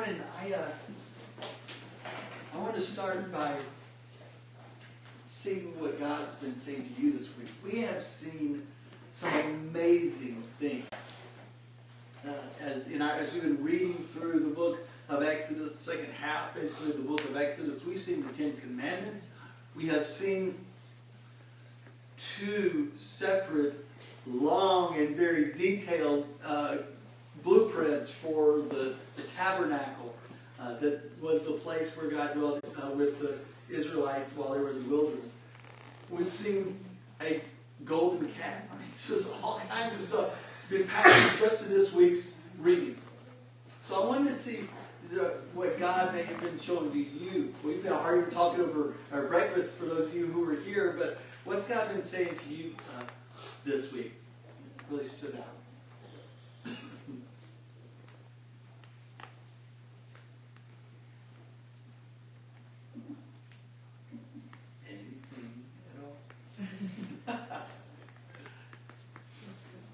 morning, I want to start by seeing what God's been saying to you this week. We have seen some amazing things. As we've been reading through the book of Exodus, the second half, basically, of the book of Exodus, we've seen the Ten Commandments. We have seen two separate, long and very detailed blueprints for the tabernacle that was the place where God dwelt with the Israelites while they were in the wilderness. We've seen a golden calf. I mean, it's just all kinds of stuff been packed just in this week's readings. So I wanted to see what God may have been showing to you. We've been already talking over our breakfast for those of you who were here, but what's God been saying to you this week? It really stood out.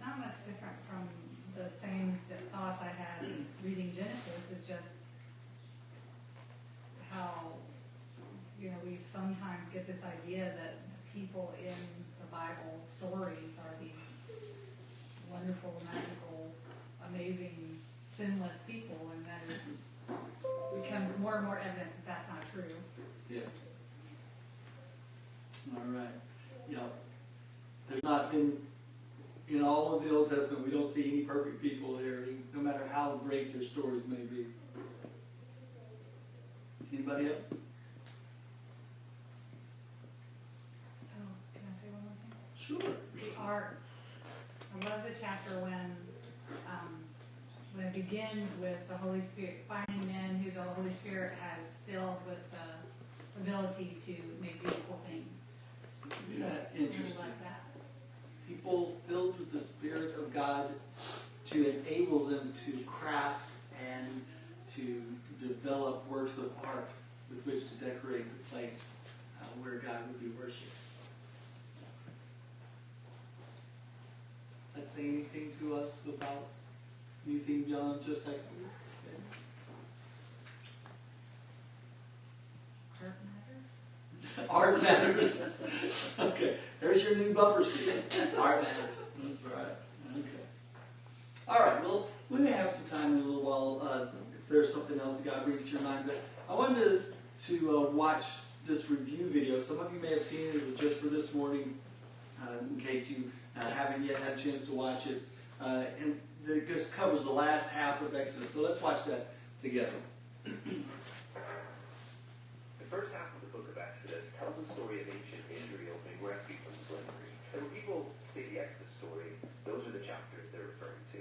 Not much different from the same thoughts I had reading Genesis. It's just how, we sometimes get this idea that people in the Bible stories are these wonderful, magical, amazing, sinless people, and that becomes more and more evident that that's not true. Yeah. All right. Yeah. There's not been, in all of the Old Testament, we don't see any perfect people there, no matter how great their stories may be. Anybody else? Oh, can I say one more thing? Sure. The arts. I love the chapter when it begins with the Holy Spirit, finding men who the Holy Spirit has filled with the ability to make beautiful things. Isn't that interesting? I like that. People filled with the Spirit of God to enable them to craft and to develop works of art with which to decorate the place where God would be worshipped. Does that say anything to us about anything beyond just Exodus? Art matters? Art matters. Okay. There's your new bumper sticker. Art matters. That's right. Okay. All right. Well, we may have some time in a little while if there's something else that God brings to your mind. But I wanted to watch this review video. Some of you may have seen it. It was just for this morning, in case you haven't yet had a chance to watch it. And it just covers the last half of Exodus. So let's watch that together. The first half of the book of Exodus tells the story of ancient Israel being rescued from slavery. And when people say the Exodus story, those are the chapters they're referring to.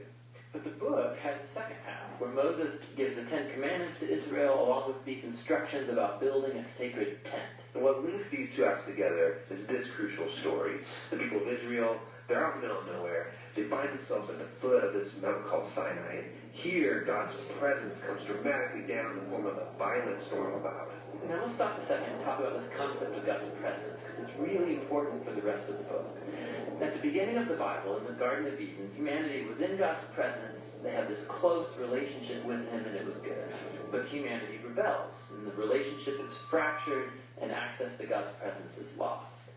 But the book has the second half, where Moses gives the Ten Commandments to Israel, along with these instructions about building a sacred tent. And what links these two acts together is this crucial story. The people of Israel, they're out in the middle of nowhere. They find themselves at the foot of this mountain called Sinai. Here, God's presence comes dramatically down in the form of a violent storm cloud. Now let's stop a second and talk about this concept of God's presence, because it's really important for the rest of the book. At the beginning of the Bible, in the Garden of Eden, humanity was in God's presence. They had this close relationship with Him, and it was good. But humanity rebels, and the relationship is fractured, and access to God's presence is lost.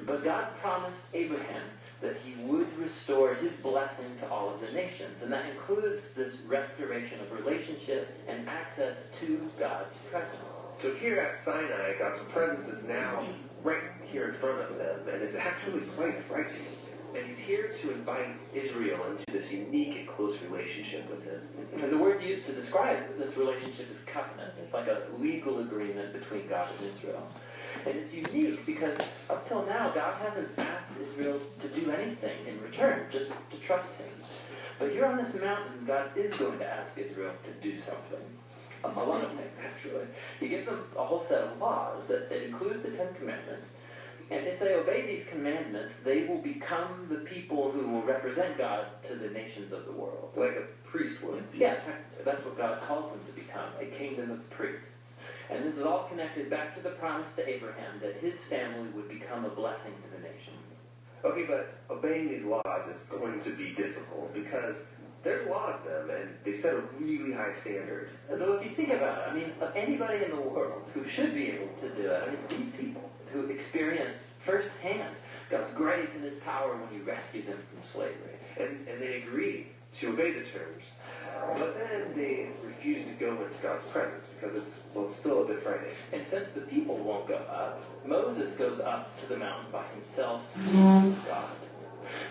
But God promised Abraham that He would restore His blessing to all of the nations, and that includes this restoration of relationship and access to God's presence. So here at Sinai, God's presence is now right here in front of them, and it's actually quite frightening. And He's here to invite Israel into this unique and close relationship with Him. And the word used to describe this relationship is covenant. It's like a legal agreement between God and Israel. And it's unique because up till now, God hasn't asked Israel to do anything in return, just to trust Him. But here on this mountain, God is going to ask Israel to do something. A lot of things, actually. He gives them a whole set of laws that includes the Ten Commandments. And if they obey these commandments, they will become the people who will represent God to the nations of the world. Like a priest would. Yeah, in fact, that's what God calls them to become, a kingdom of priests. And this is all connected back to the promise to Abraham that his family would become a blessing to the nations. Okay, but obeying these laws is going to be difficult because there's a lot of them, and they set a really high standard. Though if you think about it, I mean, anybody in the world who should be able to do it, I mean, it's these people who experienced firsthand God's grace and His power when He rescued them from slavery. And they agree to obey the terms. But then they refuse to go into God's presence because it's still a bit frightening. And since the people won't go up, Moses goes up to the mountain by himself to meet with God.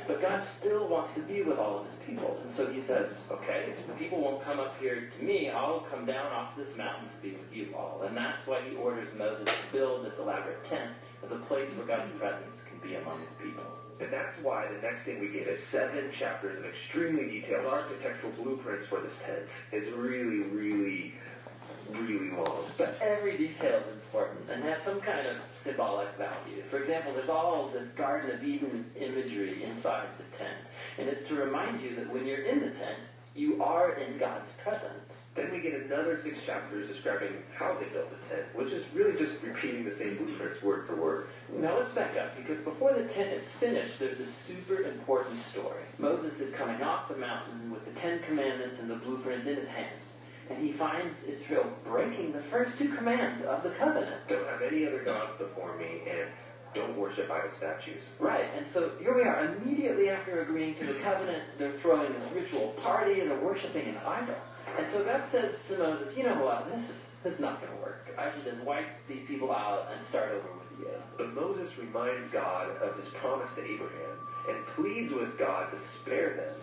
But God still wants to be with all of His people. And so He says, okay, if the people won't come up here to me, I'll come down off this mountain to be with you all. And that's why He orders Moses to build this elaborate tent as a place where God's presence can be among His people. And that's why the next thing we get is 7 chapters of extremely detailed architectural blueprints for this tent. It's really, really, really long. But every detail is important and has some kind of symbolic value. For example, there's all of this Garden of Eden imagery inside the tent. And it's to remind you that when you're in the tent, you are in God's presence. Then we get another 6 chapters describing how they built the tent, which is really just repeating the same blueprints word for word. Now let's back up, because before the tent is finished, there's this super important story. Moses is coming off the mountain with the 10 Commandments and the blueprints in his hands, and he finds Israel breaking the first 2 commands of the covenant. Don't have any other gods before me, and don't worship idol statues. Right, and so here we are. Immediately after agreeing to the covenant, they're throwing this ritual party and they're worshiping an idol. And so God says to Moses, you know what, this is not going to work. I should just wipe these people out and start over with you. But Moses reminds God of His promise to Abraham and pleads with God to spare them,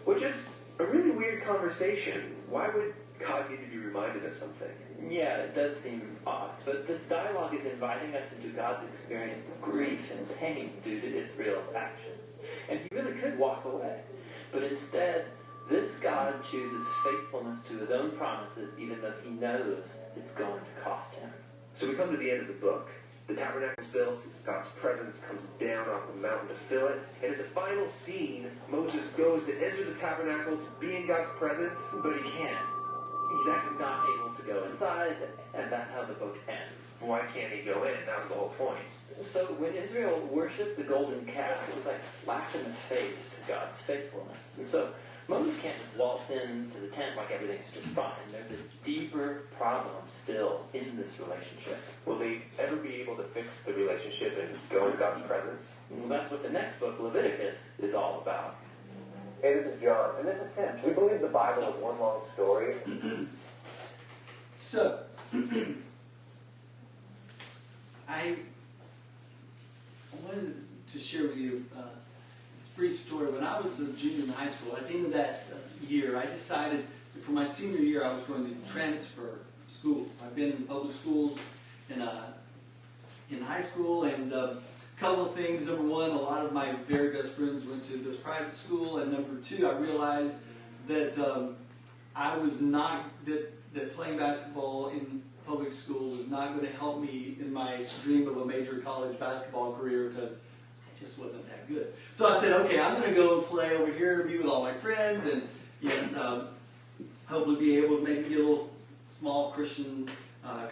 which is a really weird conversation. Why would God need to be reminded of something? Yeah, it does seem odd, but this dialogue is inviting us into God's experience of grief and pain due to Israel's actions. And He really could walk away. But instead, this God chooses faithfulness to His own promises, even though He knows it's going to cost Him. So we come to the end of the book. The tabernacle's built, God's presence comes down off the mountain to fill it, and in the final scene, Moses goes to enter the tabernacle to be in God's presence. But he can't. He's actually not able to go inside, and that's how the book ends. Why can't he go in? That was the whole point. So when Israel worshipped the golden calf, it was like a slap in the face to God's faithfulness. And so Moses can't just waltz into the tent like everything's just fine. There's a deeper problem still in this relationship. Will they ever be able to fix the relationship and go in God's presence? Well, that's what the next book, Leviticus, is all about. Hey, this is John. And this is Tim. We believe the Bible is one long story. So, I wanted to share with you this brief story. When I was a junior in high school, at the end of that year, I decided that for my senior year I was going to transfer schools. I've been in public schools in high school, and a couple of things. Number one, a lot of my very best friends went to this private school, and number two, I realized that I was not, that playing basketball in public school was not going to help me in my dream of a major college basketball career, because I just wasn't that good. So I said, okay, I'm going to go and play over here, be with all my friends, and hopefully be able to maybe get a little small Christian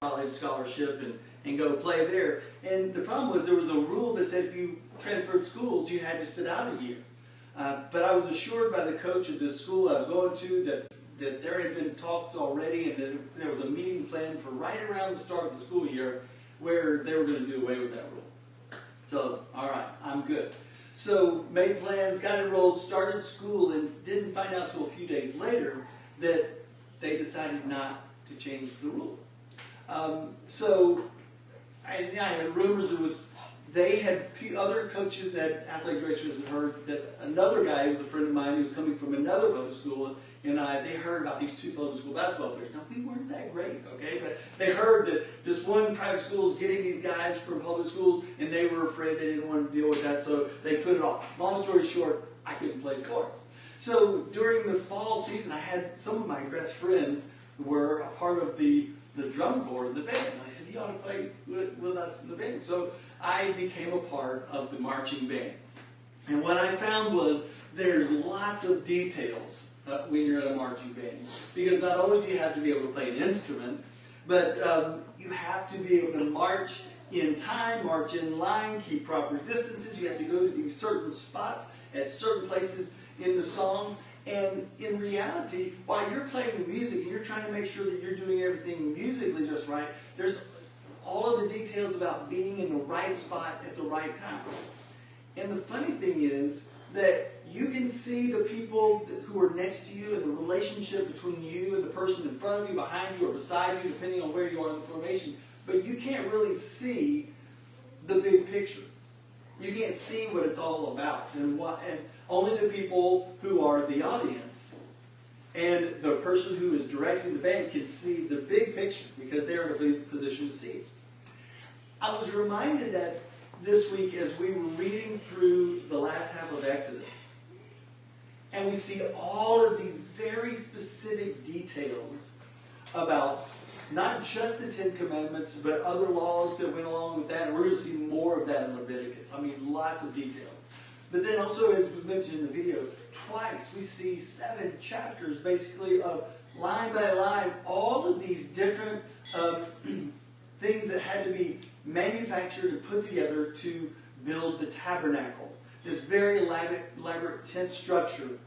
college scholarship and go play there. And the problem was there was a rule that said if you transferred schools, you had to sit out a year. But I was assured by the coach of this school I was going to that there had been talks already, and that there was a meeting planned for right around the start of the school year where they were going to do away with that rule. So, all right, I'm good. So, made plans, got enrolled, started school, and didn't find out till a few days later that they decided not to change the rule. So, I had rumors they had other coaches that athletic directors had heard that another guy who was a friend of mine who was coming from another public school, and they heard about these 2 public school basketball players. Now, we weren't that great, okay? But they heard that this one private school was getting these guys from public schools, and they were afraid they didn't want to deal with that, so they put it off. Long story short, I couldn't play sports. So during the fall season, I had some of my best friends were a part of the drum corps in the band. And I said, you ought to play with us in the band. So I became a part of the marching band. And what I found was there's lots of details when you're in a marching band. Because not only do you have to be able to play an instrument, but you have to be able to march in time, march in line, keep proper distances. You have to go to these certain spots at certain places in the song. And in reality, while you're playing the music and you're trying to make sure that you're doing everything musically just right, there's all of the details about being in the right spot at the right time. And the funny thing is that you can see the people who are next to you and the relationship between you and the person in front of you, behind you, or beside you, depending on where you are in the formation. But you can't really see the big picture. You can't see what it's all about. And only the people who are the audience and the person who is directing the band can see the big picture because they're in a position to see it. I was reminded that this week as we were reading through the last half of Exodus, and we see all of these very specific details about not just the Ten Commandments, but other laws that went along with that. And we're going to see more of that in Leviticus. I mean, lots of details. But then also, as was mentioned in the video, twice we see 7 chapters basically of line by line, all of these different things that had to be manufactured and put together to build the tabernacle. This very elaborate tent structure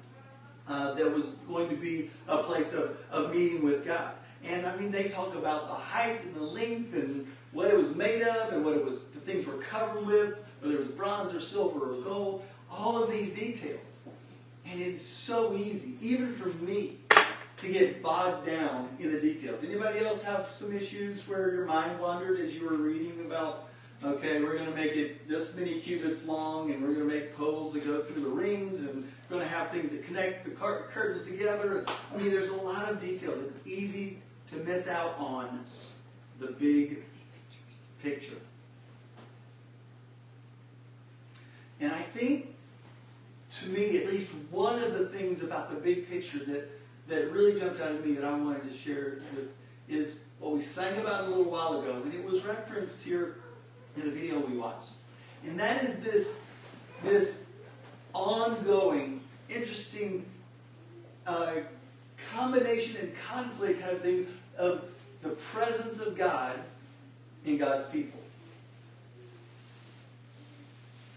that was going to be a place of meeting with God. And I mean, they talk about the height and the length and what it was made of and the things were covered with, whether it was bronze or silver or gold, all of these details. And it's so easy, even for me, to get bogged down in the details. Anybody else have some issues where your mind wandered as you were reading about, okay, we're going to make it this many cubits long, and we're going to make poles that go through the rings, and we're going to have things that connect the curtains together. I mean, there's a lot of details. It's easy to miss out on the big picture. And I think, to me, at least one of the things about the big picture that really jumped out at me that I wanted to share with is what we sang about a little while ago, and it was referenced here in the video we watched. And that is this ongoing, interesting combination and conflict kind of thing of the presence of God in God's people.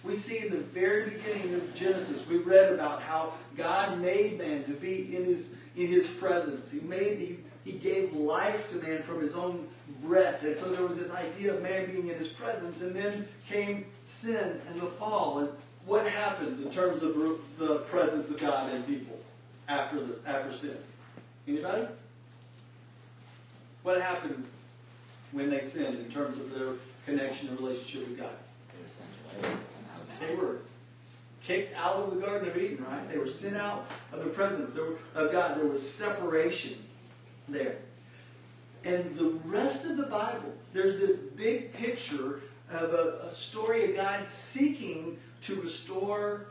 We see in the very beginning of Genesis, we read about how God made man to be in his presence. He gave life to man from his own breath. And so there was this idea of man being in his presence. And then came sin and the fall. And what happened in terms of the presence of God in people after sin? Anybody? What happened when they sinned in terms of their connection and relationship with God? They were kicked out of the Garden of Eden, right? They were sent out of the presence of God. There was separation there. And the rest of the Bible, there's this big picture of a story of God seeking to restore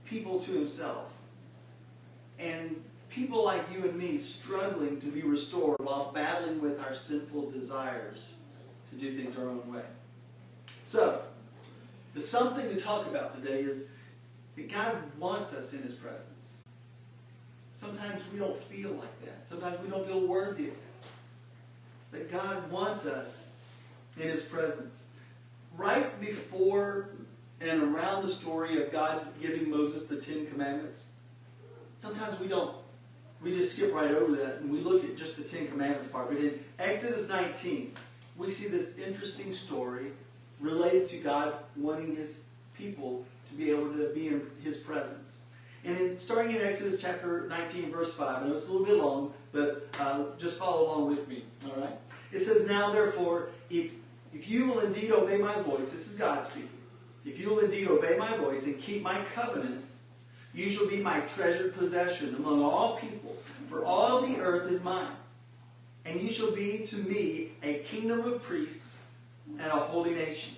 people to himself. And people like you and me struggling to be restored while battling with our sinful desires to do things our own way. So, the something to talk about today is that God wants us in his presence. Sometimes we don't feel like that. Sometimes we don't feel worthy of that. But God wants us in his presence. Right before and around the story of God giving Moses the 10 Commandments, sometimes we don't. We just skip right over that and we look at just the 10 Commandments part. But in Exodus 19, we see this interesting story related to God wanting his people to be able to be in his presence. And starting in Exodus chapter 19, verse 5, I know it's a little bit long, but just follow along with me, all right? It says, "Now therefore, if you will indeed obey my voice," this is God speaking, "if you will indeed obey my voice and keep my covenant, you shall be my treasured possession among all peoples, for all the earth is mine. And you shall be to me a kingdom of priests and a holy nation.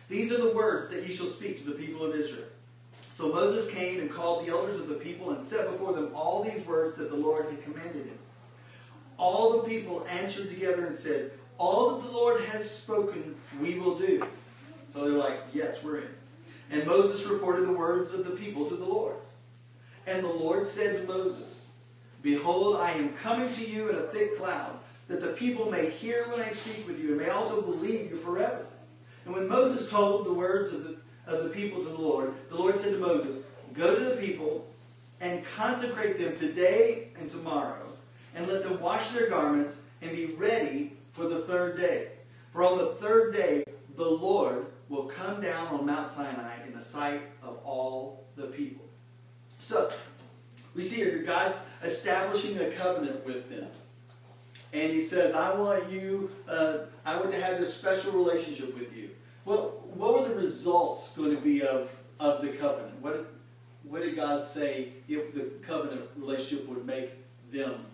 These are the words that you shall speak to the people of Israel." So Moses came and called the elders of the people and set before them all these words that the Lord had commanded him. All the people answered together and said, "All that the Lord has spoken, we will do." So they're like, yes, we're in. And Moses reported the words of the people to the Lord. And the Lord said to Moses, "Behold, I am coming to you in a thick cloud, that the people may hear when I speak with you, and may also believe you forever." And when Moses told the words of the people to the Lord said to Moses, "Go to the people and consecrate them today and tomorrow, and let them wash their garments and be ready for the third day. For on the third day the Lord will come down on Mount Sinai in the sight of all the people. So, we see here God's establishing a covenant with them. And he says, I want to have this special relationship with you. Well, what were the results going to be of the covenant? What did God say if the covenant relationship would make them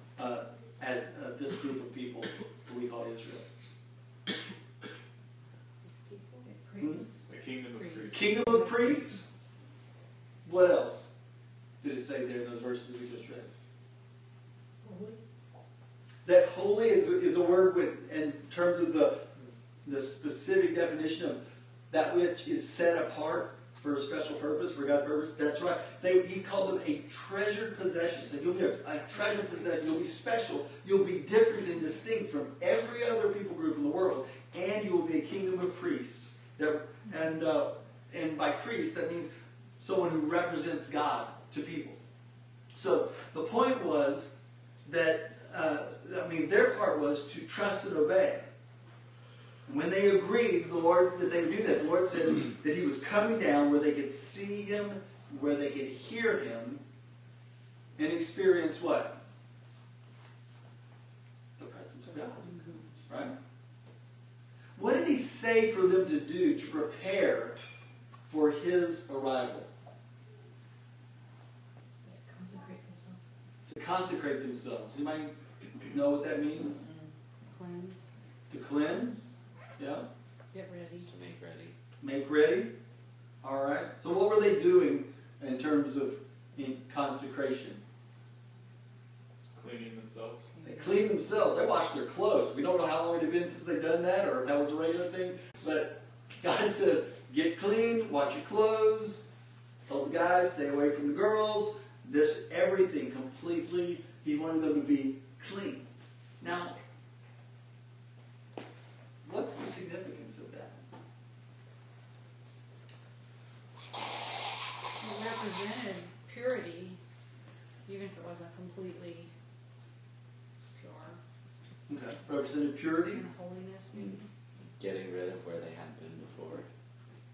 as this group of people that we call Israel? The kingdom of priests. Kingdom of priests? What else did it say there in those verses we just read? Holy. That holy is a word in terms of the specific definition of that which is set apart for a special purpose, for God's purpose. That's right. He called them a treasured possession. He said, you'll be a treasured possession. You'll be special. You'll be different and distinct from every other people group in the world. And you will be a kingdom of priests. And by priest, that means someone who represents God to people. So the point was that, their part was to trust and obey. When they agreed, the Lord, that they would do that, the Lord said that he was coming down where they could see him, where they could hear him, and experience what? The presence of God. Right? What did he say for them to do to prepare for his arrival? Consecrate themselves. To consecrate themselves. Anybody know what that means? Cleanse. To cleanse? Yeah. Get ready. To make ready. Make ready. All right. So what were they doing in terms of consecration? Cleaning themselves. They cleaned themselves. They washed their clothes. We don't know how long it had been since they'd done that or if that was a regular thing. But God says, get clean, wash your clothes. Tell the guys, stay away from the girls. This, everything completely, he wanted them to be clean. Now, what's the significance of that? It represented purity, even if it wasn't completely pure. Okay. Represented purity. And holiness, maybe. Getting rid of where they had been before.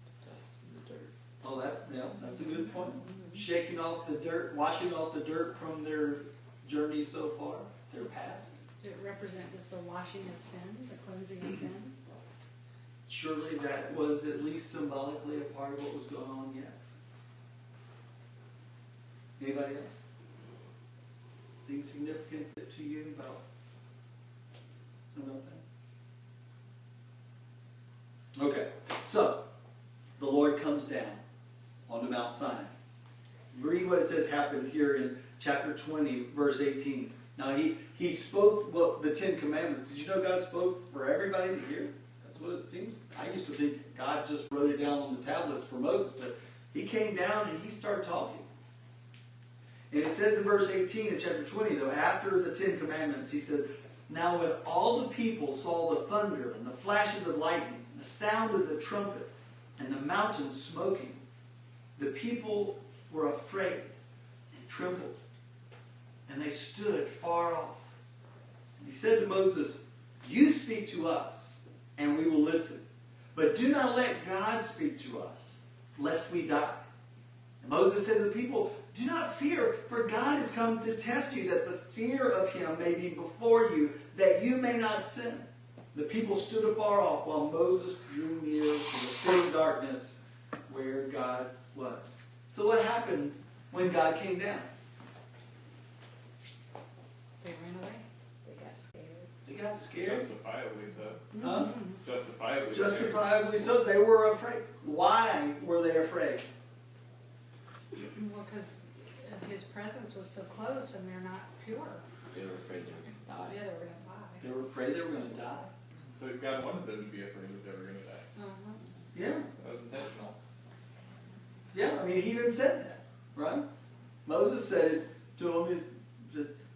The dust and the dirt. Oh, that's a good point. Shaking off the dirt, washing off the dirt from their journey so far, their past. It represents just the washing of sin, the cleansing of sin. Surely that was at least symbolically a part of what was going on, yes. Anybody else? Anything significant to you about that? Okay, so the Lord comes down onto Mount Sinai. Read what it says happened here in chapter 20, verse 18. Now he spoke the 10 Commandments. Did you know God spoke for everybody to hear? That's what it seems. I used to think God just wrote it down on the tablets for Moses, but he came down and he started talking. And it says in verse 18 of chapter 20, though, after the 10 Commandments, he says, now when all the people saw the thunder and the flashes of lightning and the sound of the trumpet and the mountain smoking, the people were afraid and trembled, and they stood far off. And he said to Moses, you speak to us, and we will listen. But do not let God speak to us, lest we die. And Moses said to the people, do not fear, for God has come to test you, that the fear of him may be before you, that you may not sin. The people stood afar off, while Moses drew near to the thick darkness where God was. So what happened when God came down? They ran away. They got scared. They got scared. Justifiably so. Huh? Justifiably Justifiably so. They were afraid. Why were they afraid? Well, because his presence was so close and they're not pure. They were afraid they were going to die. Yeah, they were going to die. They were afraid they were going to die. But God wanted them to be afraid that they were going to die. Uh-huh. Yeah. That was intentional. Yeah, I mean, he even said that, right? Moses said it to him,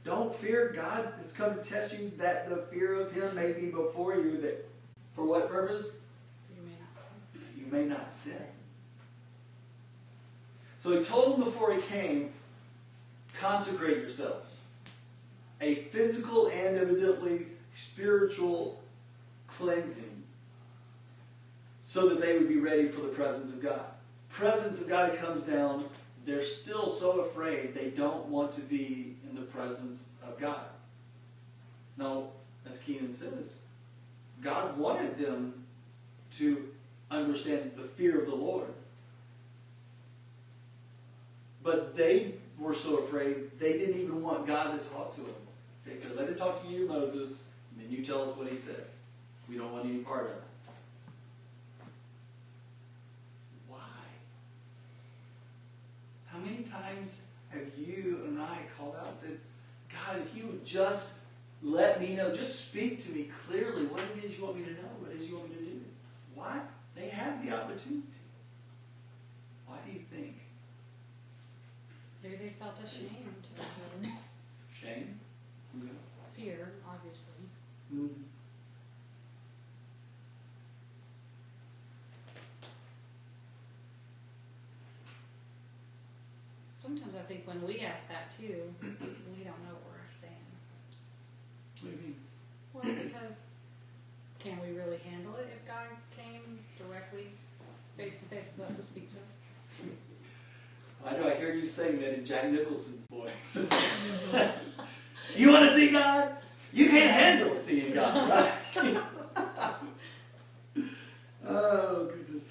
don't fear, God has come to test you, that the fear of him may be before you, that for what purpose? You may not sin. You may not sin. So he told him before he came consecrate yourselves. A physical and evidently spiritual cleansing, so that they would be ready for the presence of God. Presence of God comes down. They're still so afraid they don't want to be in the presence of God. Now, as Keenan says, God wanted them to understand the fear of the Lord. But they were so afraid, they didn't even want God to talk to them. They said, let him talk to you, Moses, and then you tell us what he said. We don't want any part of it. Why? How many times have you and I called out and said, God, if you would just let me know, just speak to me clearly what it is you want me to know, what it is you want me to do. Why? They had the opportunity. Why do you think? Maybe they felt ashamed. Shame? Yeah. Fear, obviously. Mm-hmm. Sometimes I think when we ask that too, we don't know what we're saying. What do you mean? Well, because can we really handle it if God came directly face to face with us to speak to us? I know, I hear you saying that in Jack Nicholson's voice. You want to see God? You can't handle seeing God, right? Oh, goodness.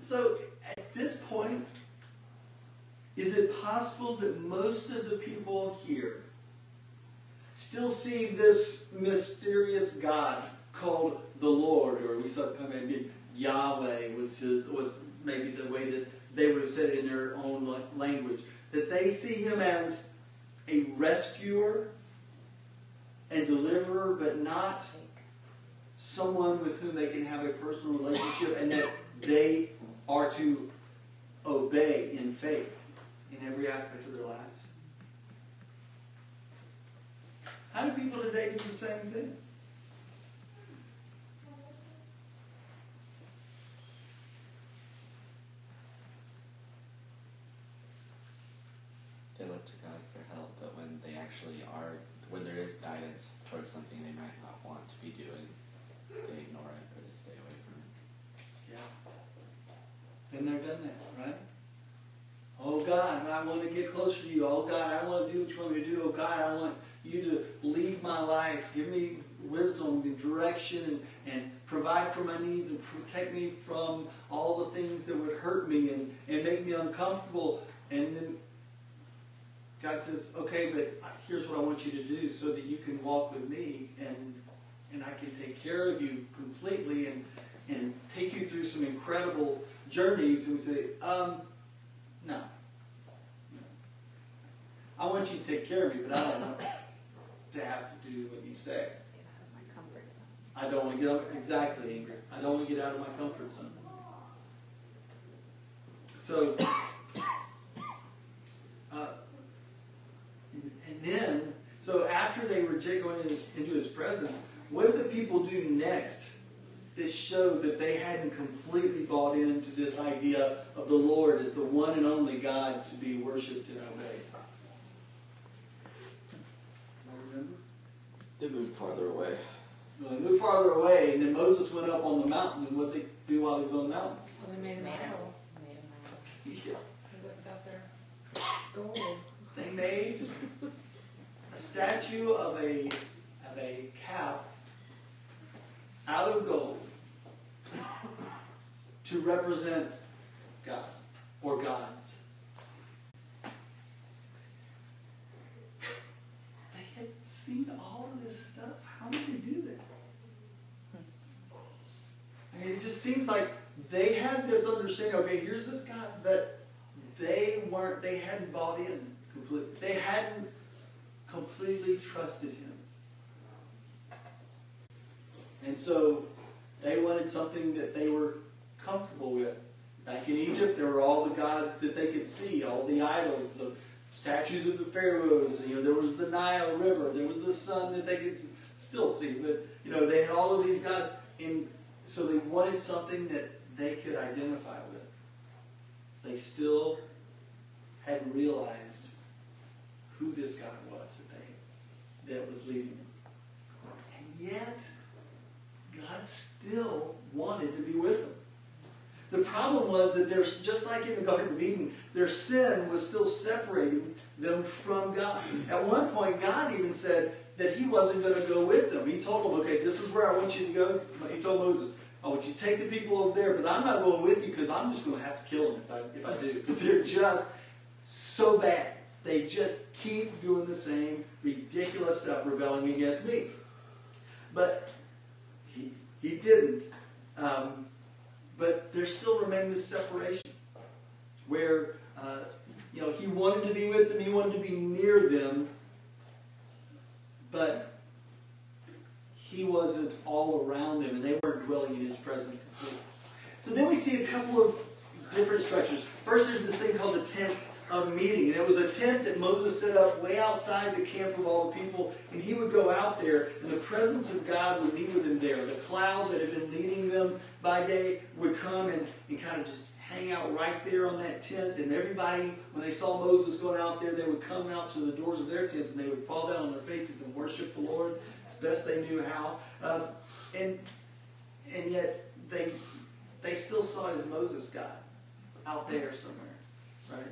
So, at this point, is it possible that most of the people here still see this mysterious God called the Lord, or we saw maybe Yahweh was maybe the way that they would have said it in their own language, that they see him as a rescuer and deliverer, but not someone with whom they can have a personal relationship, and that they are to obey in faith in every aspect of their lives. How do people today do the same thing? They look to God for help, but when they actually are, when there is guidance towards something they might not want to be doing, they ignore it or they stay away from it. Yeah. Been there, done that, right? Oh God, I want to get closer to you. Oh God, I want to do what you want me to do. Oh God, I want you to lead my life. Give me wisdom and direction and provide for my needs and protect me from all the things that would hurt me and make me uncomfortable. And then God says, okay, but here's what I want you to do so that you can walk with me and I can take care of you completely and take you through some incredible journeys. And we say, no. I want you to take care of me, but I don't want to have to do what you say. Get out of my comfort zone. I don't want to get out, exactly, Ingrid. I don't want to get out of my comfort zone. So, and then, so after they reject going into his presence, what did the people do next that showed that they hadn't completely bought into this idea of the Lord as the one and only God to be worshipped and obeyed? Remember? They moved farther away. Well, they moved farther away, and then Moses went up on the mountain, and what did they do while he was on the mountain? Well, they made an idol. Yeah. They looked out there. Gold. They made a statue of a calf out of gold to represent God or gods. They had seen all of this stuff. How did they do that? I mean, it just seems like they had this understanding, okay, here's this God, but they hadn't bought in completely. They hadn't completely trusted him. And so they wanted something that they were comfortable with. Back in Egypt, there were all the gods that they could see, all the idols, the statues of the pharaohs. There was the Nile River, there was the sun that they could still see. But they had all of these gods, and so they wanted something that they could identify with. They still hadn't realized who this God was that was leading them. And yet, God still wanted to be with them. The problem was that there's, just like in the Garden of Eden, their sin was still separating them from God. At one point, God even said that he wasn't going to go with them. He told them, okay, this is where I want you to go. He told Moses, I want you to take the people over there, but I'm not going with you because I'm just going to have to kill them if I do. Because they're just so bad. They just keep doing the same ridiculous stuff, rebelling against me. But he didn't. But there still remained this separation where he wanted to be with them, he wanted to be near them, but he wasn't all around them, and they weren't dwelling in his presence completely. So then we see a couple of different structures. First, there's this thing called the tent of meeting, and it was a tent that Moses set up way outside the camp of all the people, and he would go out there, and the presence of God would be with him there. The cloud that had been leading them by day would come and kind of just hang out right there on that tent, and everybody, when they saw Moses going out there, they would come out to the doors of their tents, and they would fall down on their faces and worship the Lord as best they knew how. And yet, they still saw his Moses God out there somewhere, right?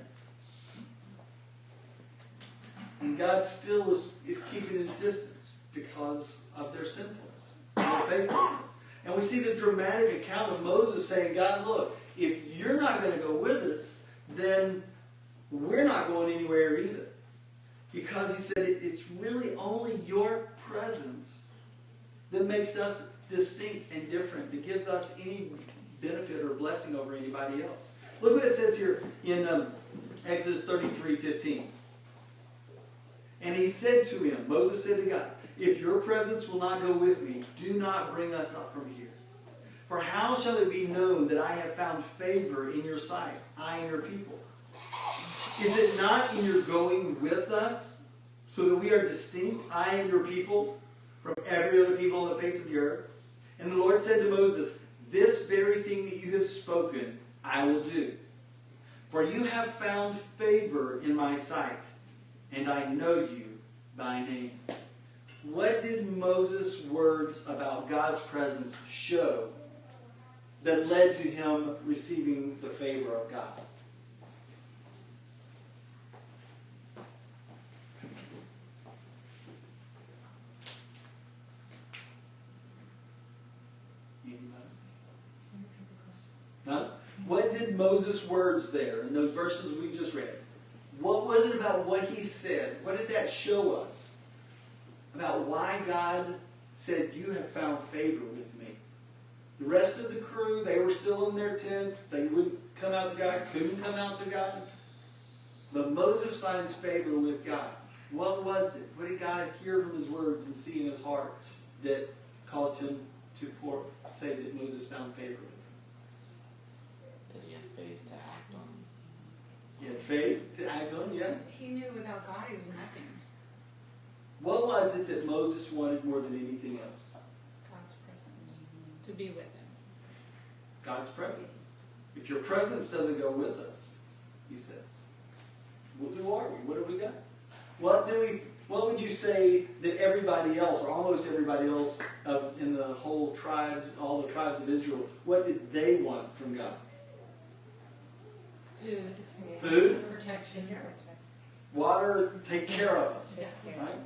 And God still is keeping his distance because of their sinfulness, their faithlessness. And we see this dramatic account of Moses saying, God, look, if you're not going to go with us, then we're not going anywhere either. Because he said it's really only your presence that makes us distinct and different, that gives us any benefit or blessing over anybody else. Look what it says here in Exodus 33:15. And he said to him, Moses said to God, if your presence will not go with me, do not bring us up from here. For how shall it be known that I have found favor in your sight, I and your people? Is it not in your going with us, so that we are distinct, I and your people, from every other people on the face of the earth? And the Lord said to Moses, this very thing that you have spoken, I will do. For you have found favor in my sight, and I know you by name. What did Moses' words about God's presence show that led to him receiving the favor of God? Anybody? No? What did Moses' words there in those verses we just read? What was it about what he said? What did that show us about why God said, you have found favor with me? The rest of the crew, they were still in their tents. They wouldn't come out to God, couldn't come out to God. But Moses finds favor with God. What was it? What did God hear from his words and see in his heart that caused him to say that Moses found favor with him? That he had faith to act on. He had faith to act on, yeah. He knew without God he was nothing. What was it that Moses wanted more than anything else? God's presence. To be with him. God's presence. If your presence doesn't go with us, he says, well, who are we? What have we got? What would you say that everybody else, or almost everybody else in the whole tribes, all the tribes of Israel, what did they want from God? Food. Food. Protection. Water, take care of us. Right?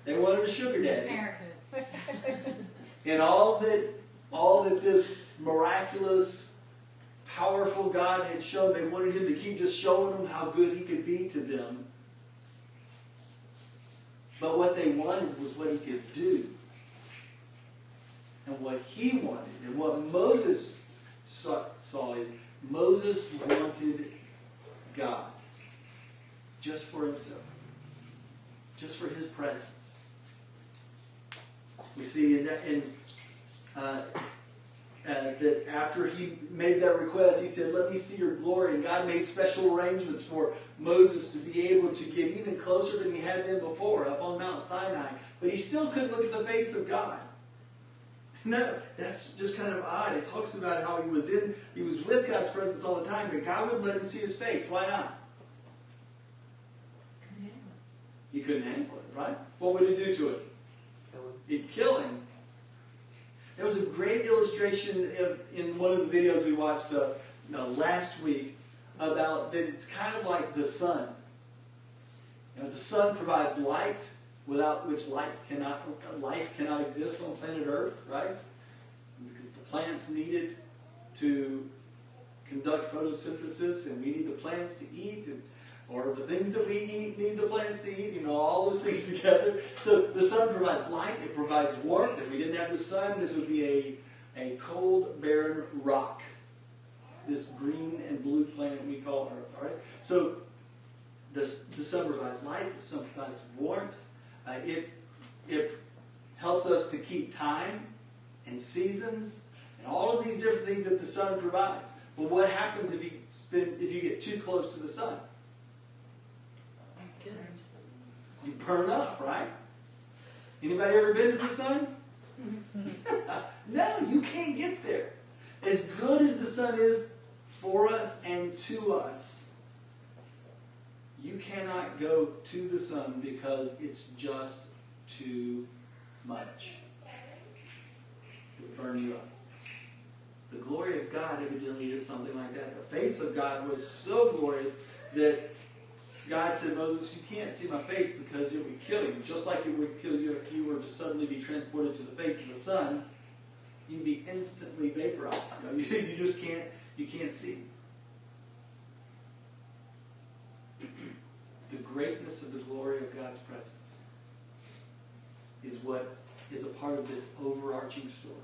They wanted a sugar daddy. Parenthood. And all that this miraculous, powerful God had shown, they wanted him to keep just showing them how good he could be to them. But what they wanted was what he could do. And what he wanted, and what Moses saw is, Moses wanted God. Just for himself. Just for his presence. We see that after he made that request, he said, let me see your glory. And God made special arrangements for Moses to be able to get even closer than he had been before, up on Mount Sinai. But he still couldn't look at the face of God. No, that's just kind of odd. It talks about how he was with God's presence all the time, but God wouldn't let him see his face. Why not? He couldn't handle it, right? What would it do to it? It'd kill him. There was a great illustration in one of the videos we watched last week about that it's kind of like the sun. You know, the sun provides light, without which life cannot exist on planet Earth, right? Because the plants need it to conduct photosynthesis, and we need the plants to eat, or the things that we eat need the plants to eat, all those things together. So the sun provides light, it provides warmth. If we didn't have the sun, this would be a cold, barren rock. This green and blue planet we call Earth, all right? So the sun provides light, the sun provides warmth. It helps us to keep time and seasons and all of these different things that the sun provides. But what happens if you get too close to the sun? You burn up, right? Anybody ever been to the sun? No, you can't get there. As good as the sun is for us and to us, you cannot go to the sun because it's just too much. It'll burn you up. The glory of God evidently is something like that. The face of God was so glorious that God said, Moses, you can't see my face because it would kill you. Just like it would kill you if you were to suddenly be transported to the face of the sun, you'd be instantly vaporized. You just can't see. The greatness of the glory of God's presence is what is a part of this overarching story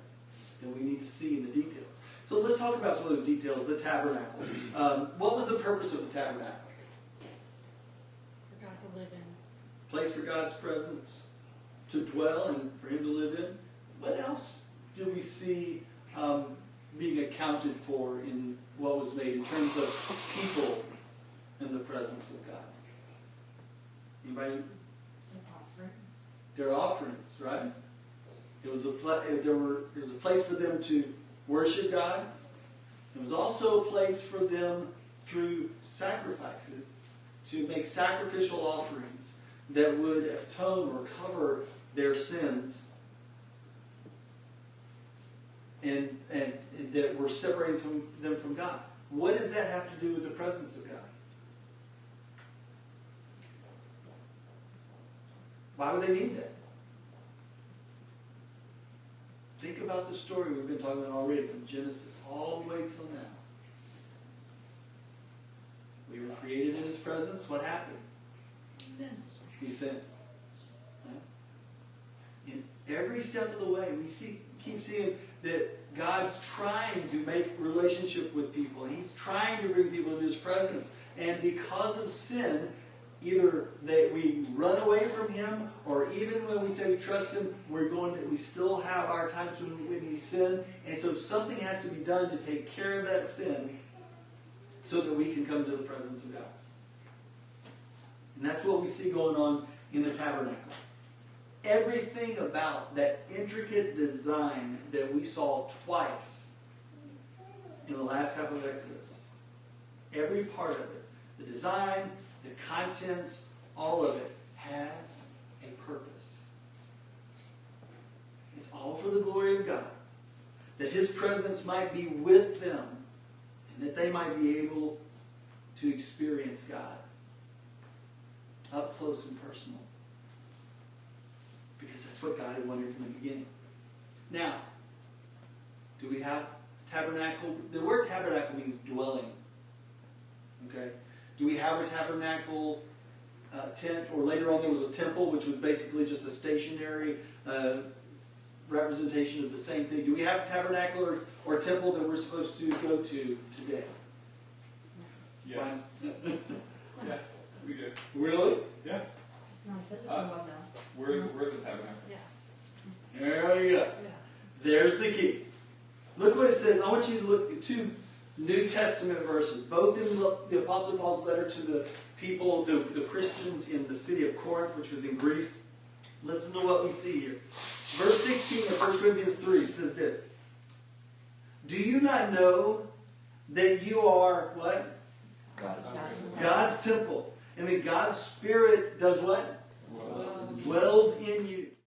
that we need to see in the details. So let's talk about some of those details. The tabernacle. What was the purpose of the tabernacle? For God to live in. Place for God's presence to dwell and for Him to live in. What else do we see being accounted for in what was made in terms of people in the presence of God? Anybody? Their offerings, right? It was a place for them to worship God. It was also a place for them through sacrifices to make sacrificial offerings that would atone or cover their sins and that were separating them from God. What does that have to do with the presence of God? Why would they need that? Think about the story we've been talking about already from Genesis all the way till now. We were created in His presence. What happened? Sin. We sinned. In every step of the way, we keep seeing that God's trying to make relationship with people. He's trying to bring people into His presence. And because of sin, either that we run away from Him, or even when we say we trust Him, we still have our times when we sin. And so something has to be done to take care of that sin so that we can come to the presence of God. And that's what we see going on in the tabernacle. Everything about that intricate design that we saw twice in the last half of Exodus, every part of it, the design, the contents, all of it has a purpose. It's all for the glory of God. That His presence might be with them and that they might be able to experience God up close and personal. Because that's what God had wanted from the beginning. Now, do we have tabernacle? The word tabernacle means dwelling. Okay? Do we have a tabernacle tent? Or later on there was a temple, which was basically just a stationary representation of the same thing. Do we have a tabernacle or temple that we're supposed to go to today? Yes. Yeah, we do. Really? Yeah. It's not a physical one, though. We're the tabernacle. Yeah. There you go. Yeah. There's the key. Look what it says. I want you to look at two New Testament verses, both in the Apostle Paul's letter to the people, the Christians in the city of Corinth, which was in Greece. Listen to what we see here. Verse 16 of 1 Corinthians 3 says this. Do you not know that you are what? God's temple. And that God's Spirit does what? dwells in you